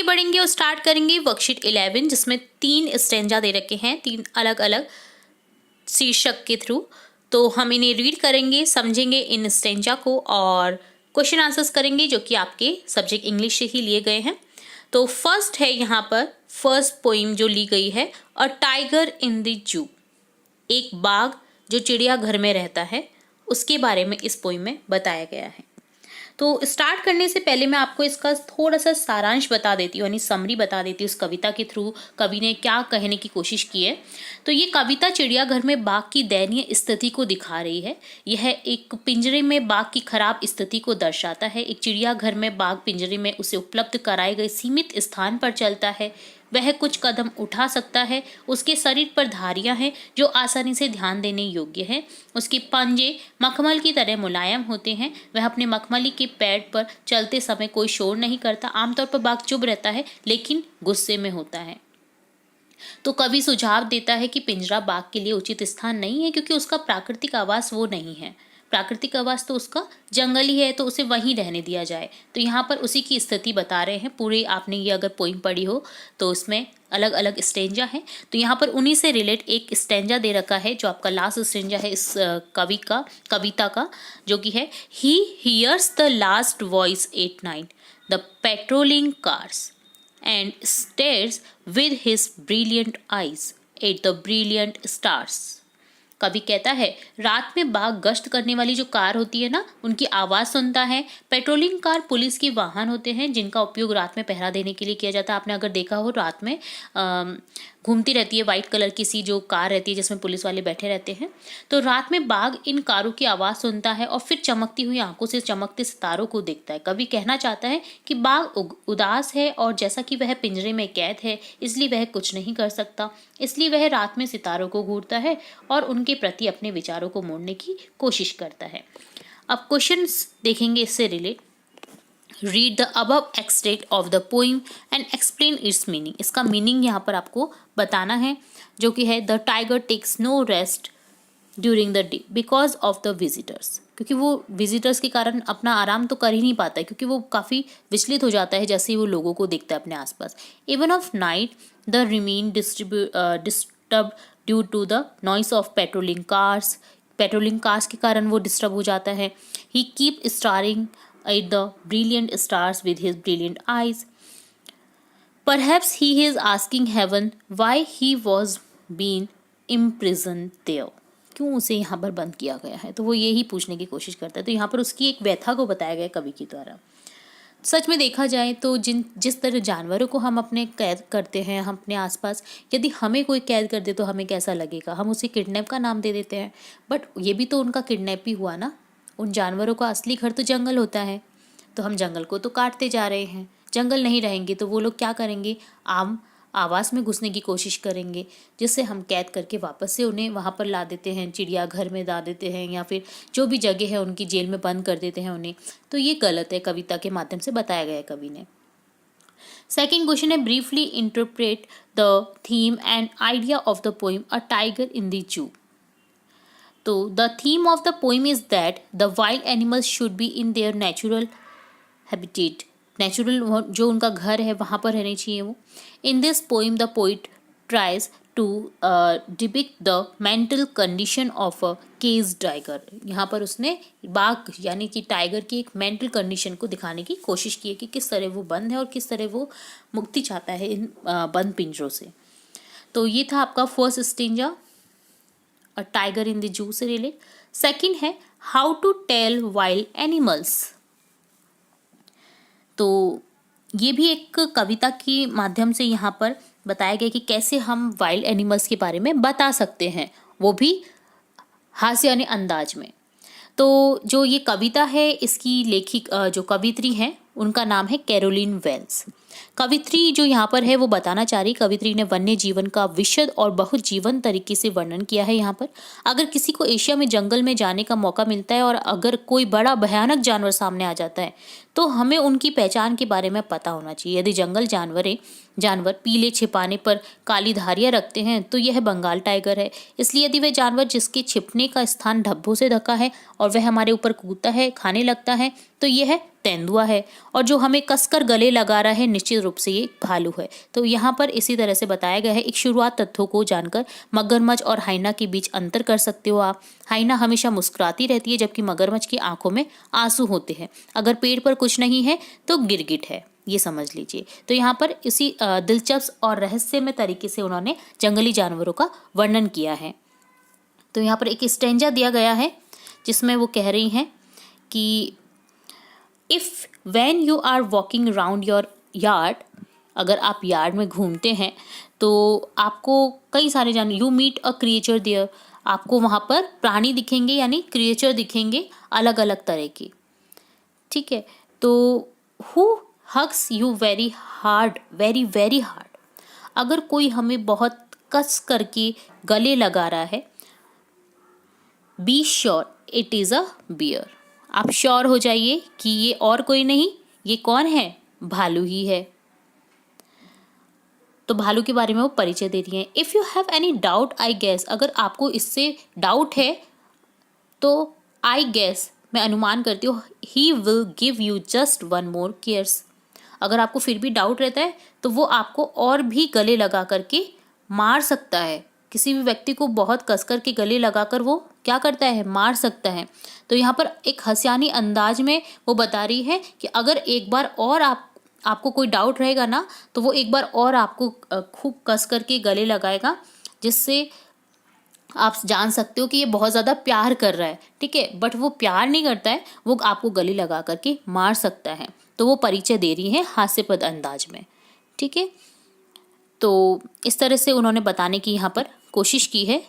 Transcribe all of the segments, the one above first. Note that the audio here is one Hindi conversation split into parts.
आगे बढ़ेंगे और स्टार्ट करेंगे वर्कशीट 11 जिसमें 3 स्टेंजा दे रखे हैं 3 अलग अलग शीर्षक के थ्रू। तो हम इन्हें रीड करेंगे, समझेंगे इन स्टेंजा को और क्वेश्चन आंसर्स करेंगे जो कि आपके सब्जेक्ट इंग्लिश से ही लिए गए हैं। तो फर्स्ट है यहाँ पर फर्स्ट पोइम जो ली गई है, अ टाइगर इन द जू। एक बाघ जो चिड़ियाघर में रहता है उसके बारे में इस पोइम में बताया गया है। तो स्टार्ट करने से पहले मैं आपको इसका थोड़ा सा सारांश बता देती हूँ, यानी समरी बता देती हूँ इस कविता के थ्रू कवि ने क्या कहने की कोशिश की है। तो ये कविता चिड़ियाघर में बाघ की दयनीय स्थिति को दिखा रही है। यह एक पिंजरे में बाघ की खराब स्थिति को दर्शाता है। एक चिड़ियाघर में बाघ पिंजरे में उसे उपलब्ध कराए गए सीमित स्थान पर चलता है। वह कुछ कदम उठा सकता है। उसके शरीर पर धारियां हैं जो आसानी से ध्यान देने योग्य है। उसके पंजे मखमल की तरह मुलायम होते हैं। वह अपने मखमली के पैड पर चलते समय कोई शोर नहीं करता। आमतौर पर बाघ चुप रहता है लेकिन गुस्से में होता है। तो कवि सुझाव देता है कि पिंजरा बाघ के लिए उचित स्थान नहीं है क्योंकि उसका प्राकृतिक आवास वो नहीं है। प्राकृतिक आवास तो उसका जंगल ही है, तो उसे वहीं रहने दिया जाए। तो यहाँ पर उसी की स्थिति बता रहे हैं। पूरे आपने ये अगर पोइम पढ़ी हो तो उसमें अलग अलग स्टेंजा है। तो यहाँ पर उन्हीं से रिलेट एक स्टेंजा दे रखा है जो आपका लास्ट स्टेंजा है इस कविता का, जो कि है he hears the last voice at night the patrolling cars and stairs with his brilliant eyes at the brilliant stars. कवि कहता है रात में बाघ गश्त करने वाली जो कार होती है ना, उनकी आवाज़ सुनता है। पेट्रोलिंग कार पुलिस के वाहन होते हैं जिनका उपयोग रात में पहरा देने के लिए किया जाता है। आपने अगर देखा हो रात में घूमती रहती है वाइट कलर की सी जो कार रहती है जिसमें पुलिस वाले बैठे रहते हैं। तो रात में बाघ इन कारों की आवाज़ सुनता है और फिर चमकती हुई आंखों से चमकते सितारों को देखता है। कवि कहना चाहता है कि बाघ उदास है और जैसा कि वह पिंजरे में कैद है इसलिए वह कुछ नहीं कर सकता। इसलिए वह रात में सितारों को घूरता है और उनके प्रति अपने विचारों को मोड़ने की कोशिश करता है। अब क्वेश्चंस देखेंगे इससे relate. Read the above extract of the poem and explain its meaning. इसका मीनिंग यहाँ पर आपको बताना है, जो कि है the tiger takes no rest during the day because of the visitors. क्योंकि वो विजिटर्स के कारण अपना आराम तो कर ही नहीं पाता है, क्योंकि वो काफ़ी विचलित हो जाता है जैसे ही वो लोगों को देखता है अपने आसपास। Even of night the remain disturb due to the noise of patrolling cars. Patrolling cars के कारण वो डिस्टर्ब हो जाता है। He keep staring at the brilliant stars with his brilliant eyes. Perhaps he is asking heaven why he was being imprisoned there. क्यों उसे यहाँ पर बंद किया गया है, तो वो यही पूछने की कोशिश करता है। तो यहाँ पर उसकी एक व्यथा को बताया गया कवि के द्वारा। सच में देखा जाए तो जिस तरह जानवरों को हम अपने कैद करते हैं हम अपने आसपास, यदि हमें कोई कैद कर दे तो हमें कैसा लगेगा। हम उसे किडनैप का नाम दे देते हैं, बट ये भी तो उनका किडनैप ही हुआ ना। उन जानवरों का असली घर तो जंगल होता है, तो हम जंगल को तो काटते जा रहे हैं। जंगल नहीं रहेंगे तो वो लोग क्या करेंगे, आम आवास में घुसने की कोशिश करेंगे, जिससे हम कैद करके वापस से उन्हें वहाँ पर ला देते हैं, चिड़ियाघर में ला देते हैं या फिर जो भी जगह है उनकी जेल में बंद कर देते हैं उन्हें। तो ये गलत है, कविता के माध्यम से बताया गया है कवि ने। सेकेंड क्वेश्चन है briefly interpret the theme and idea of the poem a tiger in the zoo. तो the theme of the poem is that the wild animals should be in their natural habitat. Natural जो उनका घर है वहाँ पर रहने चाहिए वो। In this poem the poet tries to depict the mental condition of a cage tiger. यहाँ पर उसने बाघ यानी कि टाइगर की एक मेंटल कंडीशन को दिखाने की कोशिश की है कि किस तरह वो बंद है और किस तरह वो मुक्ति चाहता है इन बंद पिंजरों से। तो ये था आपका first stanza, a tiger in the zoo से रिलेट। सेकेंड है how to tell wild animals. तो ये भी एक कविता के माध्यम से यहाँ पर बताया गया कि कैसे हम वाइल्ड एनिमल्स के बारे में बता सकते हैं, वो भी हास्य यानी अंदाज में। तो जो ये कविता है इसकी लेखिक जो कवित्री हैं उनका नाम है कैरोलिन वेल्स। कवित्री जो यहाँ पर है वो बताना चाह रही, कवित्री ने वन्य जीवन का विशद और बहुत जीवन तरीके से वर्णन किया है यहाँ पर। अगर किसी को एशिया में जंगल में जाने का मौका मिलता है और अगर कोई बड़ा भयानक जानवर सामने आ जाता है तो हमें उनकी पहचान के बारे में पता होना चाहिए। यदि जंगल जानवर पीले छिपाने पर काली धारियाँ रखते हैं तो यह बंगाल टाइगर है। इसलिए यदि वह जानवर जिसके छिपने का स्थान धब्बों से ढका है और वह हमारे ऊपर कूदता है, खाने लगता है, तो यह तेंदुआ है। और जो हमें कसकर गले लगा रहा है निश्चित रूप से ये भालू है। तो यहाँ पर इसी तरह से बताया गया है। एक शुरुआत तथ्यों को जानकर मगरमच्छ और हाइना के बीच अंतर कर सकते हो आप। हाइना हमेशा मुस्कुराती रहती है जबकि मगरमच्छ की आंखों में आंसू होते हैं। अगर पेड़ पर कुछ नहीं है तो गिरगिट है, ये समझ लीजिए। तो यहाँ पर इसी दिलचस्प और रहस्यमय तरीके से उन्होंने जंगली जानवरों का वर्णन किया है। तो यहाँ पर एक स्टेंजा दिया गया है जिसमें वो कह रही हैं कि if when you are walking around your yard, अगर आप यार्ड में घूमते हैं तो आपको कई सारे you meet a creature there, आपको वहाँ पर प्राणी दिखेंगे यानी क्रिएचर दिखेंगे अलग अलग तरह के। ठीक है, तो who hugs you very hard, very very hard, अगर कोई हमें बहुत कस करके गले लगा रहा है, be sure it is a bear, आप श्योर हो जाइए कि ये और कोई नहीं, ये कौन है, भालू ही है। तो भालू के बारे में वो परिचय दे रही हैं। If you have any doubt I guess, अगर आपको इससे डाउट है तो आई गेस, मैं अनुमान करती हूँ, he will give you just one more cares, अगर आपको फिर भी डाउट रहता है तो वो आपको और भी गले लगा करके मार सकता है। किसी भी व्यक्ति को बहुत कसकर के गले लगाकर वो क्या करता है, मार सकता है। तो यहाँ पर एक हंसियानी अंदाज में वो बता रही है कि अगर एक बार और आपको कोई डाउट रहेगा ना तो वो एक बार और आपको खूब कस करके गले लगाएगा, जिससे आप जान सकते हो कि ये बहुत ज़्यादा प्यार कर रहा है। ठीक है, बट वो प्यार नहीं करता है, वो आपको गले लगा करके मार सकता है। तो वो परिचय दे रही है हास्यपद अंदाज में। ठीक है, तो इस तरह से उन्होंने बताने की यहाँ पर कोशिश की है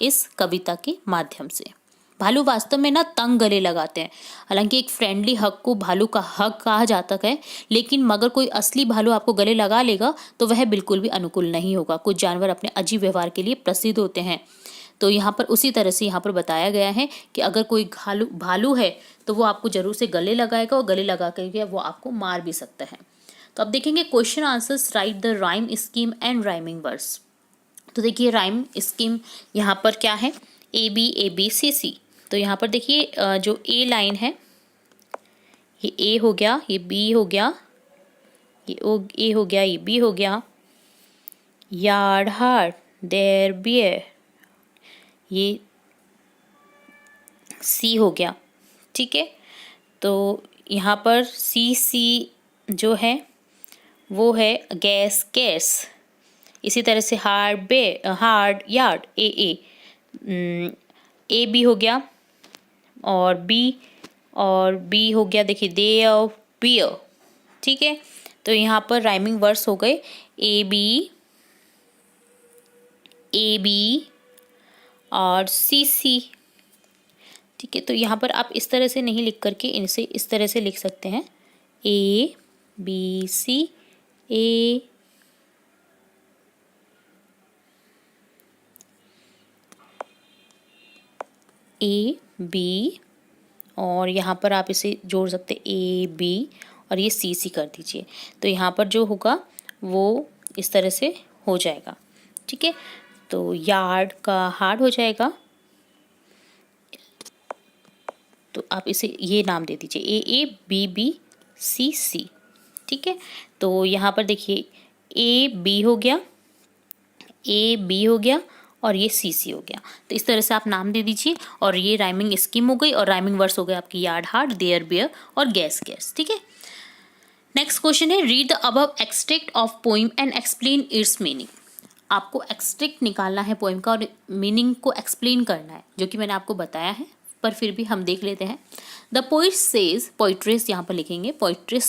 इस कविता के माध्यम से। भालू वास्तव में ना तंग गले लगाते हैं। हालांकि एक फ्रेंडली हग को भालू का हग कहा जाता है, लेकिन मगर कोई असली भालू आपको गले लगा लेगा तो वह बिल्कुल भी अनुकूल नहीं होगा। कुछ जानवर अपने अजीब व्यवहार के लिए प्रसिद्ध होते हैं। तो यहाँ पर उसी तरह से यहाँ पर बताया गया है कि अगर कोई भालू है तो वो आपको जरूर से गले लगाएगा और गले लगा करके वो आपको मार भी सकता है। तो अब देखेंगे question answers, right the rhyme scheme and rhyming words. तो देखिए राइम स्कीम यहाँ पर क्या है, ए बी सी सी। तो यहाँ पर देखिए जो ए लाइन है, ये ए हो गया, ये बी हो गया, ये ए हो गया, ये बी हो गया, यार्ड हार्ड देयर बियर, ये सी हो गया। ठीक है, तो यहाँ पर सी जो है वो है गैस गैस। इसी तरह से हार्ड यार्ड ए बी हो गया, और बी हो गया देखिए दे बियर। ठीक है, तो यहाँ पर राइमिंग वर्ड्स हो गए ए बी और सी। ठीक है, तो यहाँ पर आप इस तरह से नहीं लिख करके इनसे इस तरह से लिख सकते हैं, A B C, A B, और यहाँ पर आप इसे जोड़ सकते हैं ए बी और ये सी कर दीजिए। तो यहाँ पर जो होगा वो इस तरह से हो जाएगा। ठीक है, तो यार्ड का हार्ड हो जाएगा, तो आप इसे ये नाम दे दीजिए ए बी सी। ठीक है, तो यहाँ पर देखिए ए बी हो गया और ये सी हो गया। तो इस तरह से आप नाम दे दीजिए और ये राइमिंग स्कीम हो गई और राइमिंग वर्ड्स हो गए आपकी यार्ड हार्ड, देयर बियर और गैस गैस। ठीक है, नेक्स्ट क्वेश्चन है read the above extract of poem and explain its meaning. आपको एक्सट्रैक्ट निकालना है पोइम का और मीनिंग को एक्सप्लेन करना है, जो कि मैंने आपको बताया है, पर फिर भी हम देख लेते हैं। द पोइट सेज, पोइट्रेस यहाँ पर लिखेंगे, poetess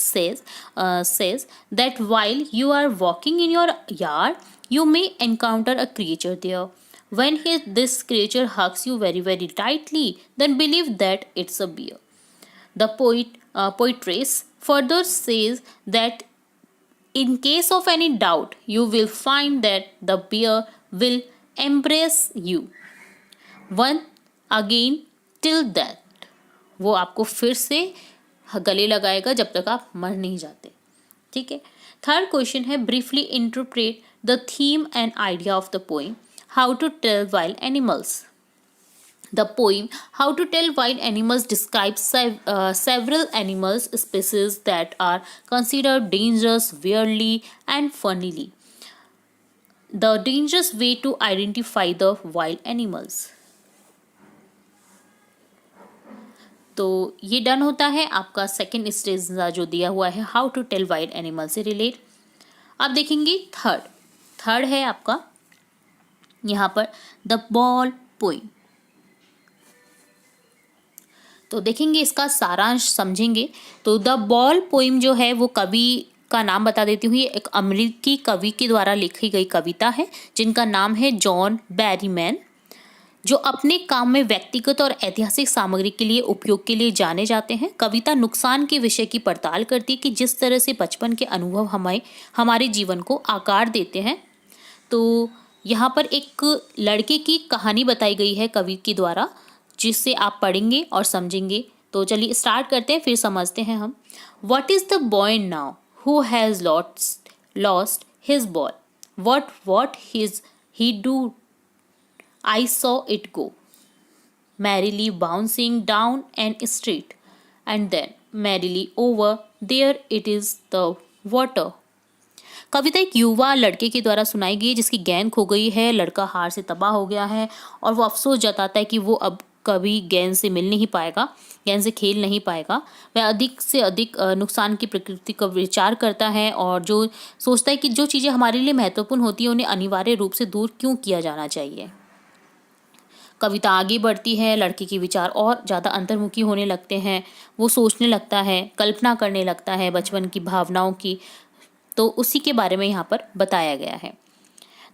says that while you are walking in your yard you may encounter a creature there. When this creature hugs you very very tightly, then believe that it's a bear. The poetess further says that in case of any doubt, you will find that the bear will embrace you one again till that. वो आपको फिर से गले लगाएगा जब तक आप मर नहीं जाते। ठीक है, थर्ड क्वेश्चन है briefly interpret the theme and idea of the poem, how to tell wild animals. The poem How to Tell Wild Animals describes several animals species that are considered dangerous, weirdly, and funnily. The dangerous way to identify the wild animals. तो ये डन होता है आपका सेकेंड स्टेज जो दिया हुआ है how to tell wild animal से रिलेट। अब देखेंगे थर्ड है आपका यहाँ पर द बॉल पोइम। तो देखेंगे इसका सारांश समझेंगे। तो द बॉल पोइम जो है वो कवि का नाम बता देती हूँ। एक अमेरिकी कवि के द्वारा लिखी गई कविता है जिनका नाम है जॉन बैरीमैन, जो अपने काम में व्यक्तिगत और ऐतिहासिक सामग्री के लिए उपयोग के लिए जाने जाते हैं। कविता नुकसान के विषय की पड़ताल करती है कि जिस तरह से बचपन के अनुभव हमारे जीवन को आकार देते हैं। तो यहाँ पर एक लड़के की कहानी बताई गई है कवि के द्वारा, जिससे आप पढ़ेंगे और समझेंगे। तो चलिए स्टार्ट करते हैं, फिर समझते हैं हम। What is the boy now who has lost his ball? What he do? I saw it go merrily bouncing down an street, and then merrily over there it is the water. कविता एक युवा लड़के के द्वारा सुनाई गई जिसकी गेंद खो गई है। लड़का हार से तबाह हो गया है और वो अफसोस जताता है कि वो अब कभी गेंद से मिल नहीं पाएगा, गेंद से खेल नहीं पाएगा। वह अधिक से अधिक नुकसान की प्रकृति का विचार करता है और जो सोचता है कि जो चीज़ें हमारे लिए महत्वपूर्ण होती हैं उन्हें अनिवार्य रूप से दूर क्यों किया जाना चाहिए। कविता आगे बढ़ती है, लड़के के विचार और ज़्यादा अंतर्मुखी होने लगते हैं। वो सोचने लगता है, कल्पना करने लगता है बचपन की भावनाओं की। तो उसी के बारे में यहाँ पर बताया गया है।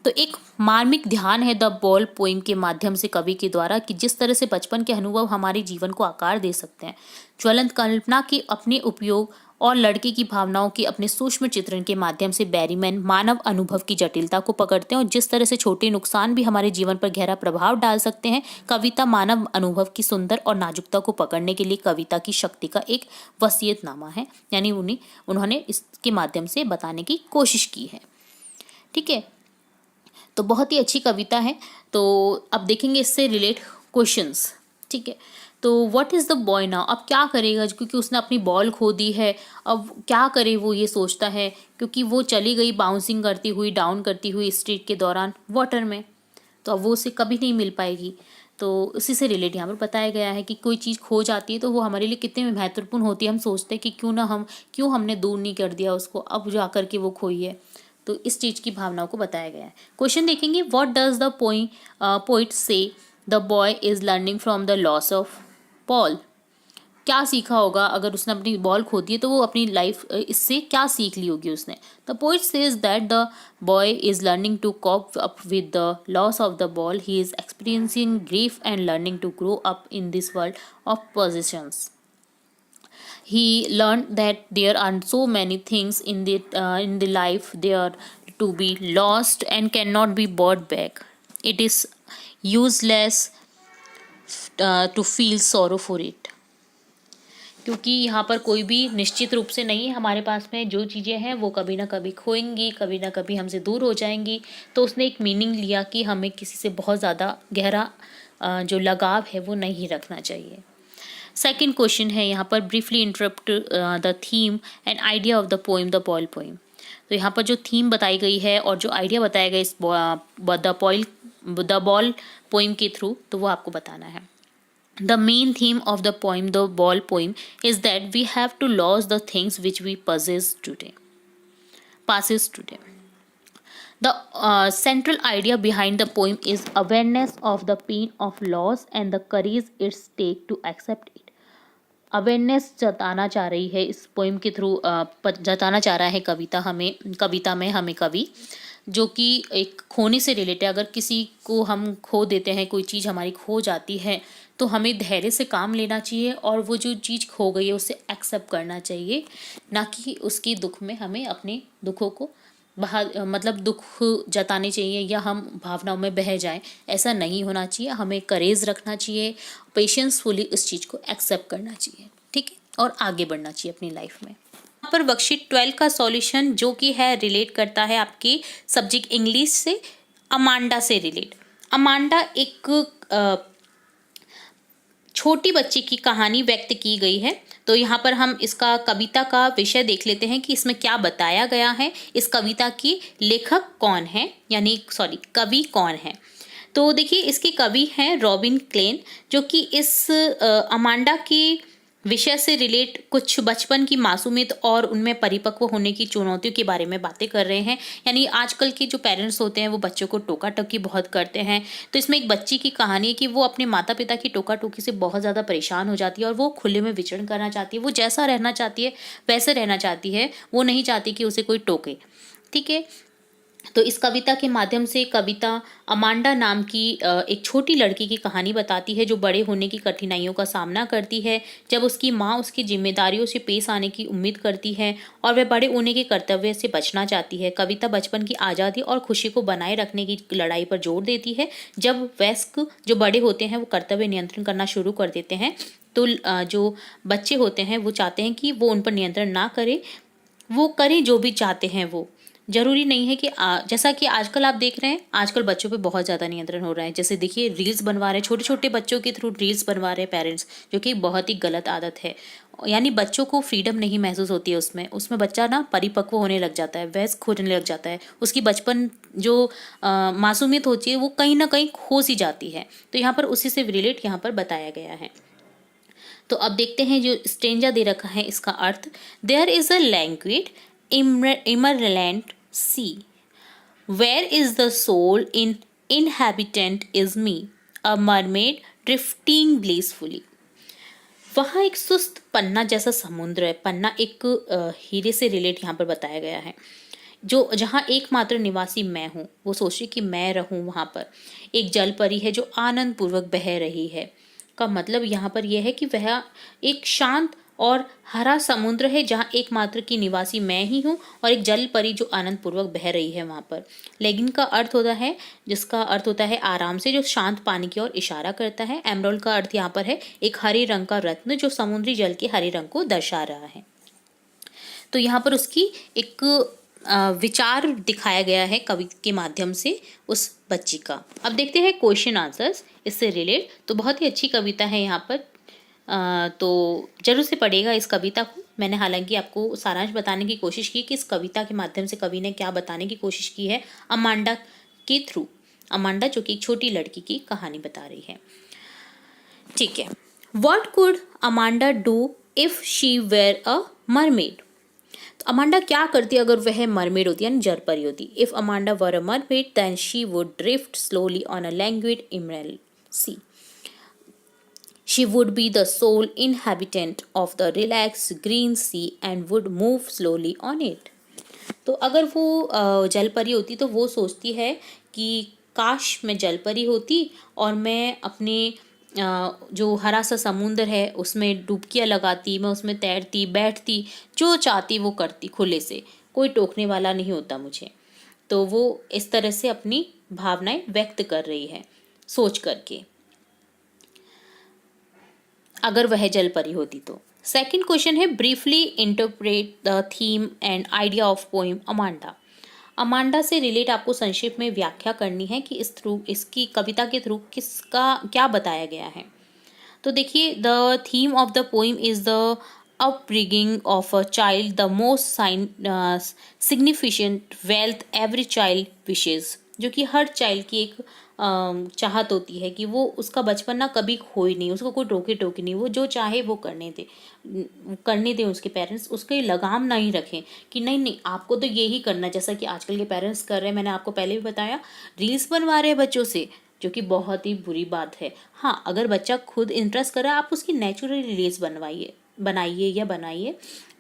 तो एक मार्मिक ध्यान है द बॉल पोइम के माध्यम से कवि के द्वारा कि जिस तरह से बचपन के अनुभव हमारे जीवन को आकार दे सकते हैं। ज्वलंत कल्पना के अपने उपयोग और लड़के की भावनाओं के अपने सूक्ष्म चित्रण के माध्यम से बैरीमैन मानव अनुभव की जटिलता को पकड़ते हैं और जिस तरह से छोटे नुकसान भी हमारे जीवन पर गहरा प्रभाव डाल सकते हैं। कविता मानव अनुभव की सुंदर और नाजुकता को पकड़ने के लिए कविता की शक्ति का एक वसीयतनामा है, यानी उन्होंने इसके माध्यम से बताने की कोशिश की है। ठीक है, तो बहुत ही अच्छी कविता है। तो अब देखेंगे इससे रिलेट क्वेश्चंस। ठीक है, तो what is the boy now, अब क्या करेगा क्योंकि उसने अपनी बॉल खो दी है। अब क्या करे वो ये सोचता है क्योंकि वो चली गई बाउंसिंग करती हुई, डाउन करती हुई स्ट्रीट के दौरान वाटर में। तो अब वो उसे कभी नहीं मिल पाएगी। तो उसी से रिलेट यहाँ पर बताया गया है कि कोई चीज़ खो जाती है तो वो हमारे लिए कितने महत्वपूर्ण होती है। हम सोचते हैं कि क्यों हमने दूर नहीं कर दिया उसको, अब जा कर के वो खोई है। तो इस चीज़ की भावनाओं को बताया गया है। क्वेश्चन देखेंगे, व्हाट डज द पोइट से the boy is learning from the loss of ball. क्या सीखा होगा अगर उसने अपनी बॉल खो दी है, तो वो अपनी लाइफ इससे क्या सीख ली होगी उसने। The poet says that the boy is learning to cope up with the loss of the ball. He is experiencing grief and learning to grow up in this world of possessions. He learned that there are so many things in the life there to be lost and cannot be bought back. It is useless to feel sorrow for it. क्योंकि यहाँ पर कोई भी निश्चित रूप से नहीं है हमारे पास में, जो चीज़ें हैं वो कभी ना कभी खोएंगी, कभी ना कभी हमसे दूर हो जाएंगी। तो उसने एक मीनिंग लिया कि हमें किसी से बहुत ज़्यादा गहरा जो लगाव है वो नहीं रखना चाहिए। सेकेंड क्वेश्चन है यहाँ पर, briefly interpret the theme and idea of the poem the ball poem. तो यहाँ पर जो थीम बताई गई है और जो आइडिया बताया गया इस द बॉल पोइम के थ्रू, तो वो आपको बताना है। The main theme of the poem the ball poem is that we have to loss the things which we passes today. The central idea behind the poem is awareness of the pain of loss and the courage it takes to accept it. Awareness जताना चाह रही है इस पोइम के थ्रू, जताना चाह रहा है कविता में हमें कवि, जो कि एक खोने से रिलेटेड है। अगर किसी को हम खो देते हैं, कोई चीज़ हमारी खो जाती है, तो हमें धैर्य से काम लेना चाहिए और वो जो चीज़ खो गई है उसे एक्सेप्ट करना चाहिए, ना कि उसके दुख में हमें अपने दुखों को दुख जताने चाहिए या हम भावनाओं में बह जाएं। ऐसा नहीं होना चाहिए। हमें करेज रखना चाहिए, पेशेंसफुली इस चीज़ को एक्सेप्ट करना चाहिए। ठीक है, और आगे बढ़ना चाहिए अपनी लाइफ में। यहाँ पर वर्कशीट 12 का सॉल्यूशन जो कि है रिलेट करता है आपकी सब्जेक्ट इंग्लिश से, अमांडा से रिलेट। अमांडा एक छोटी बच्ची की कहानी व्यक्त की गई है। तो यहाँ पर हम इसका कविता का विषय देख लेते हैं कि इसमें क्या बताया गया है, इस कविता की लेखक कौन है, यानी सॉरी कवि कौन है। तो देखिए इसके कवि हैं रॉबिन क्लेन, जो कि इस अमांडा की विषय से रिलेट कुछ बचपन की मासूमियत और उनमें परिपक्व होने की चुनौतियों के बारे में बातें कर रहे हैं। यानी आजकल के जो पेरेंट्स होते हैं वो बच्चों को टोका टोकी बहुत करते हैं। तो इसमें एक बच्ची की कहानी है कि वो अपने माता पिता की टोका टोकी से बहुत ज़्यादा परेशान हो जाती है और वो खुले में विचरण करना चाहती है। वो जैसा रहना चाहती है वैसे रहना चाहती है, वो नहीं चाहती कि उसे कोई टोके। ठीक है, तो इस कविता के माध्यम से कविता अमांडा नाम की एक छोटी लड़की की कहानी बताती है जो बड़े होने की कठिनाइयों का सामना करती है, जब उसकी माँ उसकी जिम्मेदारियों से पेश आने की उम्मीद करती है और वह बड़े होने के कर्तव्य से बचना चाहती है। कविता बचपन की आज़ादी और खुशी को बनाए रखने की लड़ाई पर जोर देती है। जब वयस्क जो बड़े होते हैं वो कर्तव्य नियंत्रण करना शुरू कर देते हैं, तो जो बच्चे होते हैं वो चाहते हैं कि वो उन पर नियंत्रण ना करें, वो करें जो भी चाहते हैं। वो जरूरी नहीं है कि जैसा कि आजकल आप देख रहे हैं, आजकल बच्चों पे बहुत ज़्यादा नियंत्रण हो रहा है। जैसे देखिए रील्स बनवा रहे हैं, छोटे छोटे बच्चों के थ्रू रील्स बनवा रहे हैं पेरेंट्स, जो कि बहुत ही गलत आदत है। यानी बच्चों को फ्रीडम नहीं महसूस होती है उसमें बच्चा ना परिपक्व होने लग जाता है, वयस्क होने लग जाता है। उसकी बचपन जो मासूमियत होती है वो कहीं ना कहीं खो सी जाती है। तो यहाँ पर उसी से रिलेट यहाँ पर बताया गया है। तो अब देखते हैं जो स्टेंजा दे रखा है इसका अर्थ। There is a language emerald sea where is the soul in inhabitant is me a mermaid drifting blissfully. वहाँ एक सुस्त पन्ना जैसा समुद्र है। पन्ना एक हीरे से रिलेट यहाँ पर बताया गया है, जो जहाँ एकमात्र निवासी मैं हूँ। वो सोचिए कि मैं रहूँ वहाँ पर। एक जल परी है जो आनंद पूर्वक बह रही है। का मतलब यहाँ पर यह है कि वह एक शांत और हरा समुद्र है जहाँ एकमात्र की निवासी मैं ही हूँ, और एक जल परी जो आनंद पूर्वक बह रही है वहाँ पर। लेगिन का अर्थ होता है, जिसका अर्थ होता है आराम से, जो शांत पानी की ओर इशारा करता है। एमरोल्ड का अर्थ यहाँ पर है एक हरे रंग का रत्न जो समुद्री जल के हरे रंग को दर्शा रहा है। तो यहाँ पर उसकी एक विचार दिखाया गया है कवि के माध्यम से उस बच्ची का। अब देखते हैं क्वेश्चन आंसर्स इससे रिलेट। तो बहुत ही अच्छी कविता है यहाँ पर, तो जरूर से पढ़ेगा इस कविता को। मैंने हालांकि आपको सारांश बताने की कोशिश की कि इस कविता के माध्यम से कवि ने क्या बताने की कोशिश की है अमांडा के थ्रू। अमांडा जो कि एक छोटी लड़की की कहानी बता रही है। ठीक है, what could Amanda do if she were a mermaid. तो अमांडा क्या करती अगर वह मरमेड होती, यानी जलपरी होती। If Amanda were a mermaid then she would drift slowly on a language emerald sea. She would be the sole inhabitant of the relaxed green sea and would move slowly on it. तो अगर वो जलपरी होती तो वो सोचती है कि काश मैं जलपरी होती और मैं अपने जो हरा सा समुंदर है उसमें डुबकियाँ लगाती, मैं उसमें तैरती बैठती, जो चाहती वो करती खुले से, कोई टोकने वाला नहीं होता मुझे। तो वो इस तरह से अपनी भावनाएं व्यक्त कर रही है सोच करके, अगर वह जलपरी होती तो। सेकंड क्वेश्चन है briefly interpret the theme and idea of poem Amanda. Amanda से रिलेट आपको संक्षेप में व्याख्या करनी है कि इसकी कविता के थ्रू किसका क्या बताया गया है। तो देखिए the theme of the poem is the upbringing of a child, the most significant wealth every child wishes. जो कि हर चाइल्ड की एक चाहत होती है कि वो उसका बचपन ना कभी खोए नहीं, उसको कोई टोके टोके नहीं, वो जो चाहे वो करने दे उसके पेरेंट्स, उसके लगाम नहीं रखें कि नहीं नहीं आपको तो यही करना, जैसा कि आजकल के पेरेंट्स कर रहे हैं। मैंने आपको पहले भी बताया, रील्स बनवा रहे हैं बच्चों से, जो कि बहुत ही बुरी बात है। हाँ, अगर बच्चा खुद इंटरेस्ट कर रहा है आप उसकी नेचुरल रील्स बनाइए या बनाइए,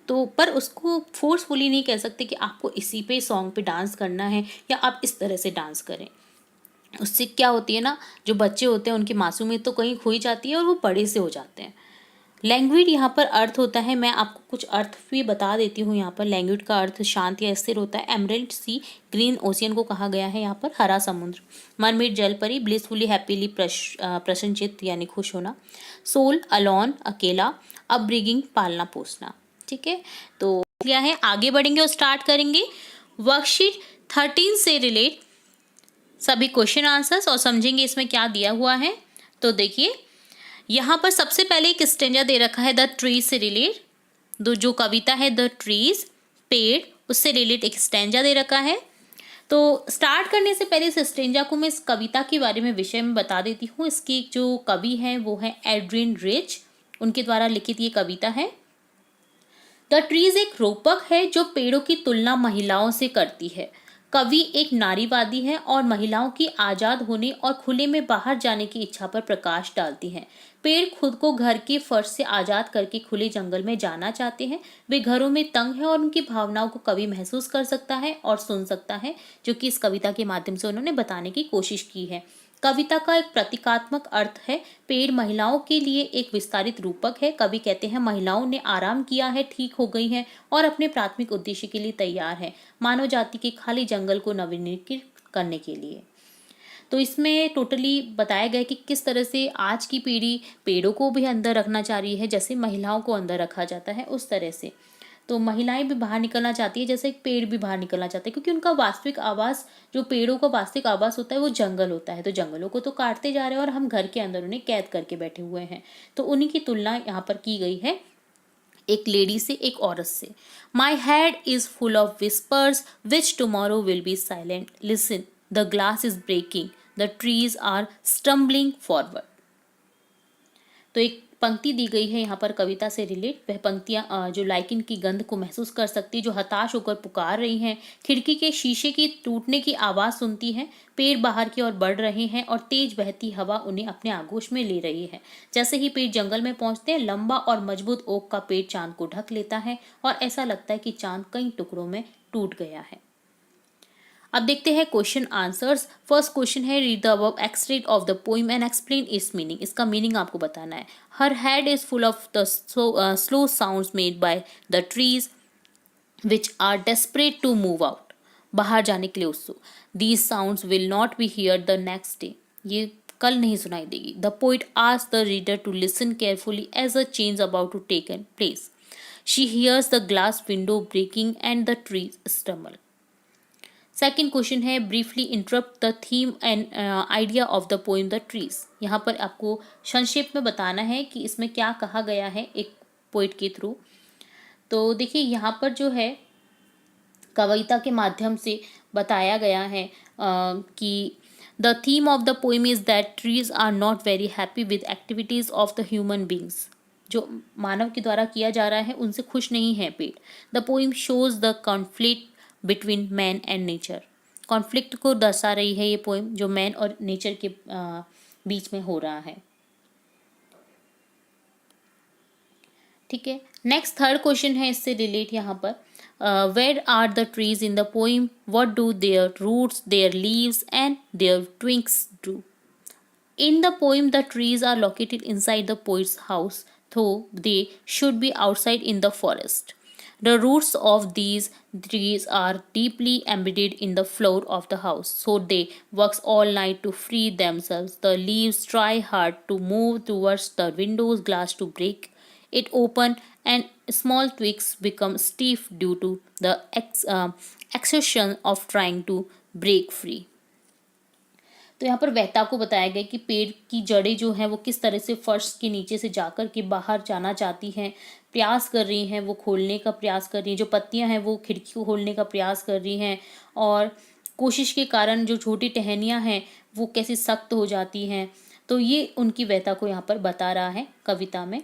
तो पर उसको फोर्सफुली नहीं कह सकते कि आपको इसी पे सॉन्ग पे डांस करना है या आप इस तरह से डांस करें। उससे क्या होती है ना, जो बच्चे होते हैं उनकी मासूमियत तो कहीं खो ही जाती है और वो बड़े से हो जाते हैं। लैंग्वेज यहाँ पर अर्थ होता है, मैं आपको कुछ अर्थ भी बता देती हूँ। यहाँ पर लैंग्वेज का अर्थ शांत या स्थिर होता है। एमरल्ड सी ग्रीन ओशियन को कहा गया है यहाँ पर, हरा समुद्र। मरमेड जलपरी, ब्लिसफुली हैप्पीली प्रसन्नचित यानी खुश होना। सोल अलोन अकेला, अपब्रिंगिंग पालना पोसना। ठीक है, तो लिया है, आगे बढ़ेंगे और स्टार्ट करेंगे वर्कशीट 13 से रिलेट सभी क्वेश्चन आंसर्स और समझेंगे इसमें क्या दिया हुआ है। तो देखिए यहाँ पर सबसे पहले एक स्टेंजा दे रखा है द ट्रीज से रिलेट, जो कविता है द ट्रीज पेड़, उससे रिलेट एक स्टेंजा दे रखा है। तो स्टार्ट करने से पहले इस स्टेंजा को मैं इस कविता के बारे में विषय में बता देती हूँ। इसकी जो कवि है वो है एड्रियन रिच, उनके द्वारा लिखित ये कविता है। द ट्रीज एक रूपक है जो पेड़ों की तुलना महिलाओं से करती है। कवि एक नारीवादी है और महिलाओं की आजाद होने और खुले में बाहर जाने की इच्छा पर प्रकाश डालती हैं। पेड़ खुद को घर के फर्श से आजाद करके खुले जंगल में जाना चाहते हैं। वे घरों में तंग है और उनकी भावनाओं को कवि महसूस कर सकता है और सुन सकता है, जो कि इस कविता के माध्यम से उन्होंने बताने की कोशिश की है। कविता का एक प्रतीकात्मक अर्थ है। पेड़ महिलाओं के लिए एक विस्तारित रूपक है। कवि कहते हैं महिलाओं ने आराम किया है, ठीक हो गई हैं और अपने प्राथमिक उद्देश्य के लिए तैयार है, मानव जाति के खाली जंगल को नवीनीकृत करने के लिए। तो इसमें टोटली बताया गया कि किस तरह से आज की पीढ़ी पेड़ों को भी अंदर रखना चाह रही है, जैसे महिलाओं को अंदर रखा जाता है उस तरह से। तो महिलाएं भी बाहर निकलना चाहती है जैसे एक पेड़ भी बाहर निकलना चाहते हैं, क्योंकि उनका वास्तविक आवास, जो पेड़ों का वास्तविक आवास होता है वो जंगल होता है। तो जंगलों को तो काटते जा रहे हैं और हम घर के अंदर उन्हें कैद करके बैठे हुए हैं। तो उन्हीं की तुलना यहाँ पर की गई है एक लेडी से, एक औरत से। My head is full of whispers which tomorrow will be silent, listen the glass is breaking, the trees are stumbling forward. तो एक पंक्ति दी गई है यहाँ पर कविता से रिलेट। वह पंक्तियाँ जो लाइकिन की गंध को महसूस कर सकती, जो हताश होकर पुकार रही हैं, खिड़की के शीशे की टूटने की आवाज़ सुनती हैं। पेड़ बाहर की ओर बढ़ रहे हैं और तेज बहती हवा उन्हें अपने आगोश में ले रही है। जैसे ही पेड़ जंगल में पहुंचते हैं, लंबा और मजबूत ओक का पेड़ चांद को ढक लेता है और ऐसा लगता है कि चांद कई टुकड़ों में टूट गया है। अब देखते हैं क्वेश्चन आंसर्स। फर्स्ट क्वेश्चन है read the above extract of the poem and explain its meaning. इसका मीनिंग आपको बताना है। Her head is full of the slow sounds made by the trees which are desperate to move out, बाहर जाने के लिए उत्सुक। These sounds will not be here the next day, ये कल नहीं सुनाई देगी। The poet asks the reader to listen carefully as a change about to take an place. She hears the glass window breaking and the trees stumble. Second question है briefly interpret the theme and idea of the poem the trees. यहाँ पर आपको संक्षेप में बताना है कि इसमें क्या कहा गया है एक पोइट के थ्रू। तो देखिए यहाँ पर जो है कविता के माध्यम से बताया गया है कि the theme of the poem is that trees are not very happy with activities of the human beings. जो मानव के द्वारा किया जा रहा है उनसे खुश नहीं है पेड़। The poem shows the conflict between man and nature. Conflict को दर्शा रही है ये पोइम, जो मैन और नेचर के बीच में हो रहा है। ठीक है, नेक्स्ट थर्ड क्वेश्चन है इससे रिलेट यहाँ पर। Where are the trees in the poem, what do their roots, their leaves and their twigs do. In the poem, the trees are located inside the poet's house, though they should be outside in the forest. The roots of these trees are deeply embedded in the floor of the house, so they work all night to free themselves. The leaves try hard to move towards the window's glass to break it open, and small twigs become stiff due to the exertion of trying to break free. तो यहाँ पर वहता को बताया गया कि पेड़ की जड़ें जो हैं वो किस तरह से फर्श के नीचे से जाकर के बाहर जाना चाहती हैं, प्रयास कर रही हैं, वो खोलने का प्रयास कर रही हैं। जो पत्तियाँ हैं वो खिड़की को खोलने का प्रयास कर रही हैं और कोशिश के कारण जो छोटी टहनियाँ हैं वो कैसे सख्त हो जाती हैं। तो ये उनकी वहता को यहाँ पर बता रहा है कविता में,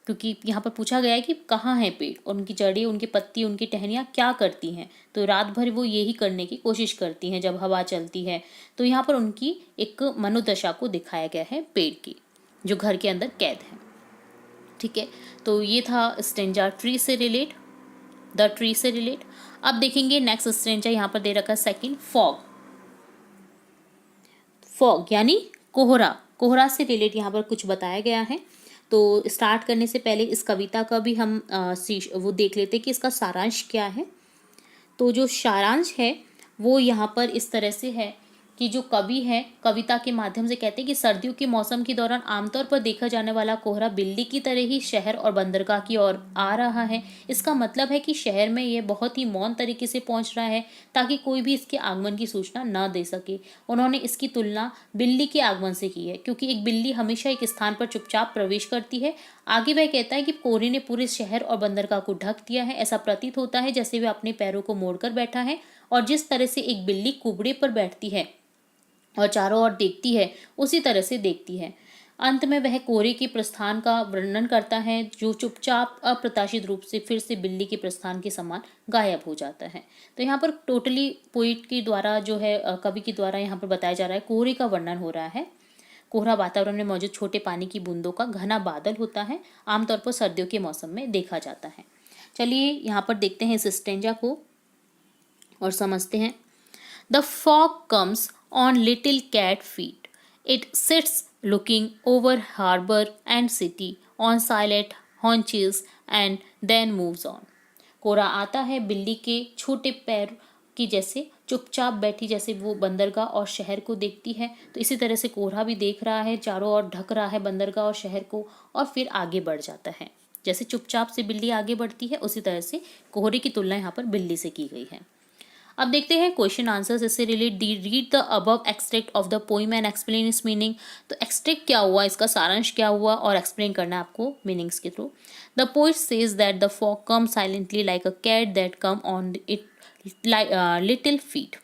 क्योंकि यहाँ पर पूछा गया है कि कहाँ है पेड़ और उनकी जड़ें, उनकी पत्ती, उनकी टहनियाँ क्या करती हैं। तो रात भर वो यही करने की कोशिश करती हैं जब हवा चलती है। तो यहाँ पर उनकी एक मनोदशा को दिखाया गया है पेड़ की, जो घर के अंदर कैद है। ठीक है, तो ये था स्टेंजा ट्री से रिलेट, द ट्री से रिलेट। अब देखेंगे नेक्स्ट स्टेंजा यहाँ पर दे रखा है सेकेंड, फॉग। फॉग यानी कोहरा, कोहरा से रिलेट यहाँ पर कुछ बताया गया है। तो स्टार्ट करने से पहले इस कविता का भी हम वो देख लेते कि इसका सारांश क्या है। तो जो सारांश है वो यहाँ पर इस तरह से है कि जो कवि हैं कविता के माध्यम से कहते हैं कि सर्दियों के मौसम के दौरान आमतौर पर देखा जाने वाला कोहरा बिल्ली की तरह ही शहर और बंदरगाह की ओर आ रहा है। इसका मतलब है कि शहर में ये बहुत ही मौन तरीके से पहुंच रहा है ताकि कोई भी इसके आगमन की सूचना न दे सके। उन्होंने इसकी तुलना बिल्ली के आगमन से की है, क्योंकि एक बिल्ली हमेशा एक स्थान पर चुपचाप प्रवेश करती है। आगे वह कहता है कि कोहरे ने पूरे शहर और बंदरगाह को ढक दिया है। ऐसा प्रतीत होता है जैसे वह अपने पैरों को मोड़कर बैठा है, और जिस तरह से एक बिल्ली कुबड़े पर बैठती है और चारों ओर देखती है, उसी तरह से देखती है। अंत में वह कोहरे के प्रस्थान का वर्णन करता है, जो चुपचाप अप्रत्याशित रूप से फिर से बिल्ली के प्रस्थान के समान गायब हो जाता है। तो यहाँ पर टोटली पोइट के द्वारा जो है कवि के द्वारा यहाँ पर बताया जा रहा है कोहरे का वर्णन हो रहा है। कोहरा वातावरण में मौजूद छोटे पानी की बूंदों का घना बादल होता है, आमतौर पर सर्दियों के मौसम में देखा जाता है। चलिए यहाँ पर देखते हैं इस स्टेंजा को और समझते हैं। The fog comes on little cat feet. It sits looking over harbor and city on silent haunches and then moves on. कोहरा आता है बिल्ली के छोटे पैर की जैसे चुपचाप बैठी, जैसे वो बंदरगाह और शहर को देखती है। तो इसी तरह से कोहरा भी देख रहा है, चारों ओर ढक रहा है बंदरगाह और शहर को, और फिर आगे बढ़ जाता है। जैसे चुपचाप से बिल्ली आगे बढ़ती है, उसी तरह से कोहरे की तुलना यहाँ पर बिल्ली से की गई है। अब देखते हैं क्वेश्चन आंसर्स इससे relate. Read the above extract of the poem and explain its meaning. तो एक्सट्रैक्ट क्या हुआ, इसका सारांश क्या हुआ, और एक्सप्लेन करना है आपको मीनिंग्स के through. The poet says that the fog come silently like a cat that come on it little feet.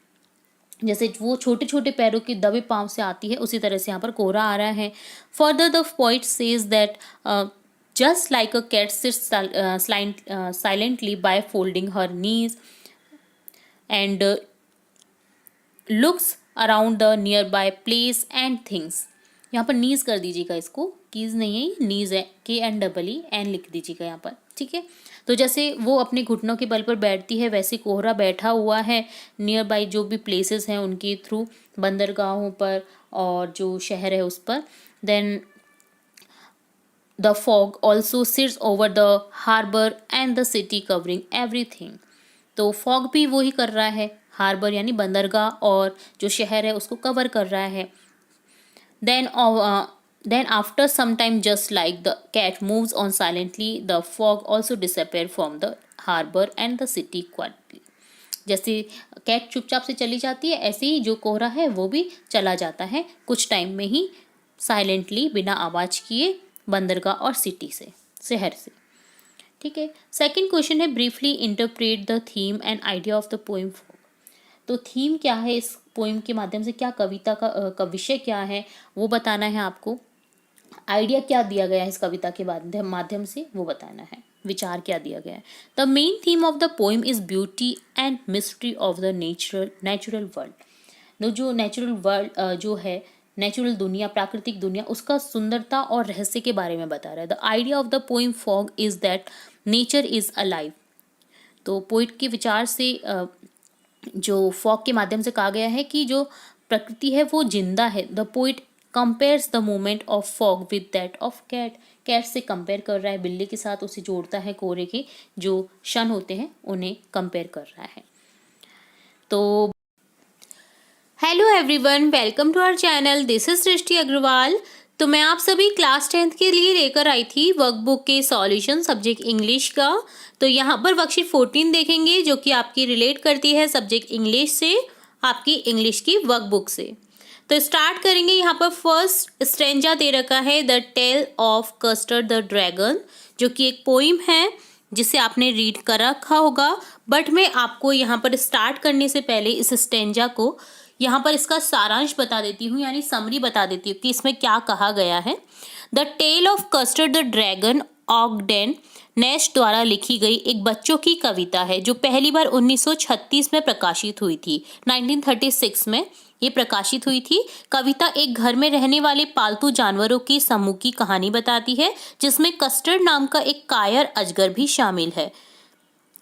जैसे वो छोटे छोटे पैरों के दबे पाँव से आती है, उसी तरह से यहाँ पर कोहरा आ रहा है। Further the poet says that just like a cat sits silently by folding her knees and looks around the nearby place and things। यहाँ पर नीज कर दीजिएगा, इसको कीज नहीं है, नीज है, KNEEN लिख दीजिएगा यहाँ पर, ठीक है। तो जैसे वो अपने घुटनों के बल पर बैठती है, वैसे कोहरा बैठा हुआ है नियर बाई जो भी प्लेसेस हैं उनके थ्रू, बंदरगाहों पर और जो शहर है उस पर। Then the fog also sits over the harbour and the city covering everything. तो फॉग भी वो ही कर रहा है, हार्बर यानी बंदरगाह और जो शहर है उसको कवर कर रहा है। Then after some time just like the cat moves on silently the fog also disappear from the harbour and the city quietly. जैसे कैट चुपचाप से चली जाती है, ऐसे ही जो कोहरा है वो भी चला जाता है कुछ टाइम में ही, साइलेंटली, बिना आवाज़ किए, बंदरगाह और सिटी से, शहर से, ठीक है। सेकंड क्वेश्चन है briefly interpret the theme and idea of the poem fog. तो थीम क्या है इस पोइम के माध्यम से, क्या कविता का विषय क्या है वो बताना है आपको। आइडिया क्या दिया गया है इस कविता के माध्यम से वो बताना है, विचार क्या दिया गया है। The main theme of the poem is beauty and mystery of the natural world. जो नेचुरल वर्ल्ड जो है, नेचुरल दुनिया, प्राकृतिक दुनिया, उसका सुंदरता और रहस्य के बारे में बता रहा है। The idea of the poem fog is that nature is alive. तो पोइट के विचार से जो फॉग के माध्यम से कहा गया है कि जो प्रकृति है वो जिंदा है। The poet compares the moment of fog with that of cat. Cat से कंपेयर कर रहा है, बिल्ली के साथ उसे जोड़ता है, कोहरे के जो क्षण होते हैं उन्हें कंपेयर कर रहा है। तो hello everyone, welcome to our channel, this is Srishti Agarwal. तो मैं आप सभी क्लास 10th के लिए लेकर आई थी वर्कबुक के सॉल्यूशन सब्जेक्ट इंग्लिश का। तो यहाँ पर वर्कशीट 14 देखेंगे जो कि आपकी रिलेट करती है सब्जेक्ट इंग्लिश से, आपकी इंग्लिश की वर्कबुक से। तो स्टार्ट करेंगे। यहाँ पर फर्स्ट स्ट्रेंजा दे रखा है the tale of custard the dragon, जो कि एक पोइम है जिसे आपने रीड कर रखा होगा। बट मैं आपको यहाँ पर स्टार्ट करने से पहले इस स्ट्रेंजा को यहाँ पर इसका सारांश बता देती हूँ, यानी समरी बता देती हूँ कि इसमें क्या कहा गया है। The tale of custard the dragon Ogden Nash द्वारा लिखी गई एक बच्चों की कविता है जो पहली बार 1936 में प्रकाशित हुई थी। 1936 में ये प्रकाशित हुई थी। कविता एक घर में रहने वाले पालतू जानवरों की समूह की कहानी बताती है, जिसमें कस्टर्ड नाम का एक कायर अजगर भी शामिल है,